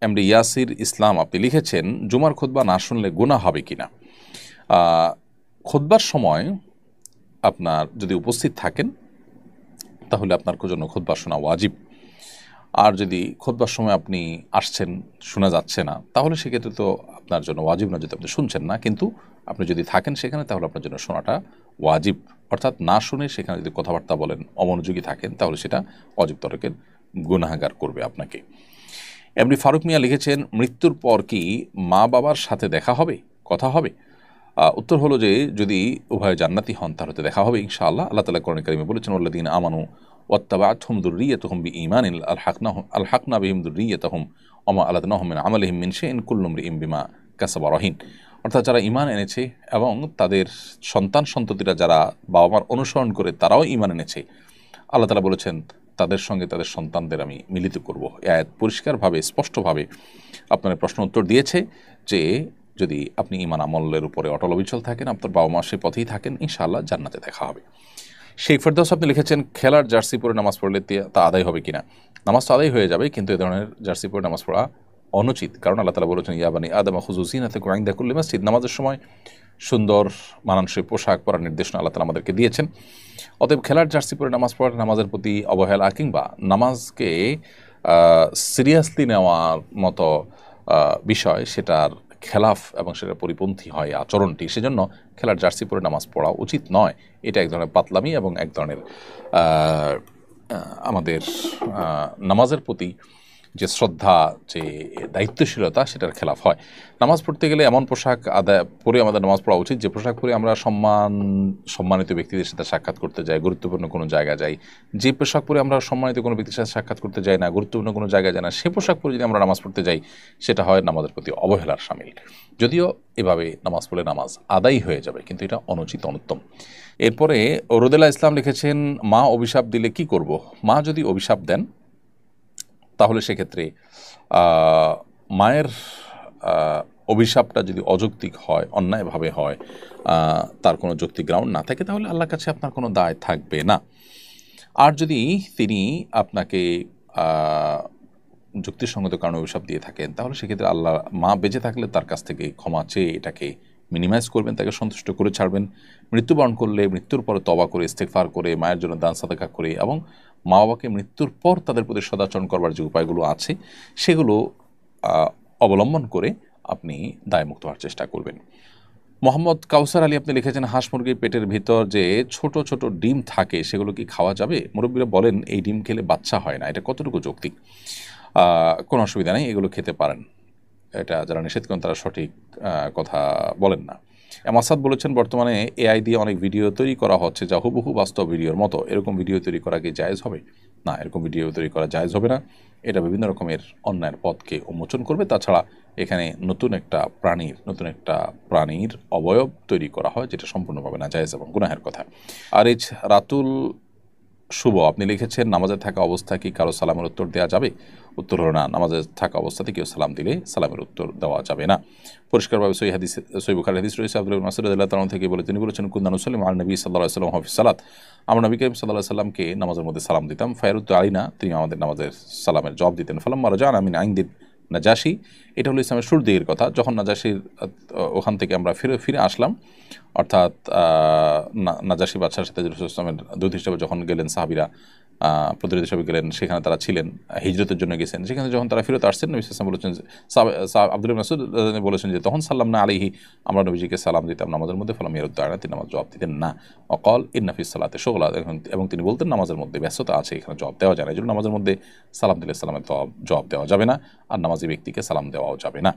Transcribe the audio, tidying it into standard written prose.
MD Yasir ইসলাম আপনি লিখেছেন, জুমার খুতবা না শুনলে গুনাহ হবে কিনা। খুতবার সময় আপনার যদি উপস্থিত থাকেন তাহলে আপনার জন্য খুতবা শোনা ওয়াজিব। আর যদি খুতবার সময় আপনি আসছেন, শোনা যাচ্ছে না, তাহলে সেক্ষেত্রে তো আপনার জন্য ওয়াজিব না, যদি আপনি শুনছেন না। কিন্তু আপনি যদি থাকেন সেখানে, তাহলে আপনার জন্য শোনাটা ওয়াজিব। অর্থাৎ না শুনে সেখানে যদি কথাবার্তা বলেন, অমনোযোগী থাকেন, তাহলে সেটা অজীব তরকের গুনাহগার করবে আপনাকে। এমনি ফারুক মিয়া লিখেছেন, মৃত্যুর পর কি মা বাবার সাথে দেখা হবে, কথা হবে? উত্তর হলো যে যদি উভয় জান্নাতি হন তাহলে তো দেখা হবে ইনশাআল্লাহ। আল্লাহ তাআলা কোরআনে কারিমে বলেছেন, ওয়াল্লাযীনা আমানু ওয়াত্তাবা'আতহুম যুররিয়্যাতুহুম বিঈমানিন আলহাকনা বিহিম যুররিয়্যাতাহুম ওয়া মা আলাতনাহুম মিন আমালিহিম মিন শাইইন কুল্লু ইমরিইন বিমা কাসাবা রহিন। অর্থাৎ যারা ঈমান এনেছে এবং তাদের সন্তান সন্ততিরা যারা বাবা মার অনুসরণ করে তারাও ঈমান এনেছে, আল্লাহ তাআলা বলেছেন তাদের সঙ্গে তাদের সন্তানদের আমি মিলিত করব। এই আয়াত পরিষ্কারভাবে স্পষ্টভাবে আপনার প্রশ্ন উত্তর দিয়েছে যে যদি আপনি ঈমান আমলের উপরে অটল অবিচল থাকেন, আপনার বাবা মা সেই পথেই থাকেন, ইনশাআল্লাহ জান্নাতে দেখা হবে। শেখ ফেরদৌস আপনি লিখেছেন, খেলার জার্সি পরে নামাজ পড়লে তা আদায় হবে কিনা। নামাজ তো আদায় হয়ে যাবে, কিন্তু এ ধরনের জার্সি পরে নামাজ পড়া অনুচিত। কারণ আল্লাহ তাআলা বলেছেন, ইয়া বানি আদম খুযু যিনাতাকুম ইনদা কুল্লি মাসজিদ। নামাজের সময় সুন্দর মানানসই পোশাক পরার নির্দেশনা আল্লাহ তাআলা আমাদেরকে দিয়েছেন। অতএব খেলার জার্সি পরে নামাজ পড়া নামাজের প্রতি অবহেলা কিংবা নামাজকে সিরিয়াসলি নেওয়ার মতো বিষয়, সেটার খেলাফ এবং সেটার পরিপন্থী হয় আচরণটি। সেজন্য খেলার জার্সি পরে নামাজ পড়া উচিত নয়। এটা এক ধরনের পাতলামি এবং এক ধরনের আমাদের নামাজের প্রতি যে শ্রদ্ধা, যে দায়িত্বশীলতা, সেটার খেলাফ হয়। নামাজ পড়তে গেলে এমন পোশাক পরে আমাদের নামাজ পড়া উচিত যে পোশাক পরে আমরা সম্মানিত ব্যক্তিদের সাথে সাক্ষাৎ করতে যাই, গুরুত্বপূর্ণ কোনো জায়গায় যাই। যে পোশাক পরে আমরা সম্মানিত কোনো ব্যক্তির সাথে সাক্ষাৎ করতে যাই না, গুরুত্বপূর্ণ কোনো জায়গায় যাই না, সে পোশাক পরে যদি আমরা নামাজ পড়তে যাই, সেটা হয় নামাজের প্রতি অবহেলার শামিল। যদিও এভাবে নামাজ পড়লে নামাজ আদায়ী হয়ে যাবে, কিন্তু এটা অনুচিত, অনুত্তম। এরপরে রোদেলা ইসলাম লিখেছেন, মা অভিশাপ দিলে কি করব। মা যদি অভিশাপ দেন তাহলে সেক্ষেত্রে মায়ের অভিশাপটা যদি অযৌক্তিক হয়, অন্যায়ভাবে হয়, তার কোনো যৌক্তিক গ্রাউন্ড না থাকে, তাহলে আল্লাহর কাছে আপনার কোনো দায় থাকবে না। আর যদি তিনি আপনাকে যুক্তিসঙ্গত কারণে অভিশাপ দিয়ে থাকেন, তাহলে সেক্ষেত্রে আল্লাহ, মা বেঁচে থাকলে তার কাছ থেকে ক্ষমা চেয়ে এটাকে মিনিমাইজ করবেন, তাকে সন্তুষ্ট করে ছাড়বেন। মৃত্যুবরণ করলে মৃত্যুর পরে তওবা করে, ইস্তেগফার করে, মায়ের জন্য দান সাদাকা করে এবং মা বাবাকে মৃত্যুর পর তাদের প্রতি সদাচরণ করবার যে উপায়গুলো আছে সেগুলো অবলম্বন করে আপনি দায়মুক্ত হওয়ার চেষ্টা করবেন। মোহাম্মদ কাউসার আলী আপনি লিখেছেন, হাঁস মুরগির পেটের ভিতর যে ছোট ছোট ডিম থাকে সেগুলো কি খাওয়া যাবে? মুরব্বীরা বলেন এই ডিম খেলে বাচ্চা হয় না, এটা কতটুকু যৌক্তিক? কোনো অসুবিধা নেই, এগুলো খেতে পারেন। এটা যারা নিষেধ করেন তারা সঠিক কথা বলেন না। মাসাদ বলেছেন, বর্তমানে এআই দিয়ে অনেক ভিডিও তৈরি করা হচ্ছে যা হুবহু বাস্তব ভিডিওর মতো। এরকম ভিডিও তৈরি করা কি জায়েজ হবে? না, এরকম ভিডিও তৈরি করা জায়েজ হবে না। এটা বিভিন্ন রকমের অন্যায়ের পথকে উন্মোচন করবে। তাছাড়া এখানে নতুন একটা প্রাণীর অবয়ব তৈরি করা হয়, যেটা সম্পূর্ণভাবে নাজায়েজ এবং গুনাহের কথা। আর এই রাতুল শুভ আপনি লিখেছেন, নামাজে থাকা অবস্থা কি কারো সালামের উত্তর দেওয়া যাবে? উত্তর হলো না, নামাজে থাকা অবস্থাতে কেউ সালাম দিলে সালামের উত্তর দেওয়া যাবে না। পরিষ্কারভাবে সহিহ বুখারীর হাদিস রয়েছে, আব্দুল্লাহ ইবনে মাসউদ রাদিয়াল্লাহু তাআলা থেকে বলে, তিনি বলেছেন, কুন্না নুসাল্লিমু আলা নবী সাল্লাল্লাহু আলাইহি ওয়াসাল্লাম ফি সালাত। আমরা নবী করিম সাল্লাল্লাহু আলাইহি ওয়াসাল্লামকে নামাজের মধ্যে সালাম দিতাম। ফায়ারুদ্দু আলাইনা, তিনি আমাদের নামাজের সালামের জবাব দিতেন। ফালাম্মা রাজানা মিন ইনদিন নাজাশি, এটা হলো ইসলামের শুরুর দিকের কথা। যখন নাজাশির ওখান থেকে আমরা ফিরে আসলাম, অর্থাৎ নাজাশি বাদশার সাথে রাসূল সাল্লাল্লাহু আলাইহি ওয়াসাল্লামের দূত হিসেবে যখন গেলেন সাহাবীরা, প্রতিনিধি হিসেবে গেলেন, সেখানে তারা ছিলেন, হিজরতের জন্য গেছেন। সেখানে যখন তারা ফিরত আসছেন, নবী সাল্লাল্লাহু আলাইহি ওয়াসাল্লাম বলেছেন, আব্দুল্লাহ ইবনে মাসউদ বলেছেন যে তখন সাল্লামনা আলাইহি, আমরা নবীজিকে সালাম দিতাম নামাজের মধ্যে। ফালাম ইয়ারুদ্দু আলাইনা, তিনি নামাজ জবাব দিতেন না। ওয়াকাল ইন্না ফিস সালাতি শুগলা, এবং তিনি বলতেন নামাজের মধ্যে ব্যস্ততা আছে, এখানে জবাব দেওয়া যায় না। এই জন্য নামাজের মধ্যে সালাম দিলে সালামের জবাব দেওয়া যাবে না, আর নামাজি ব্যক্তিকে সালাম দেওয়াও যাবে না।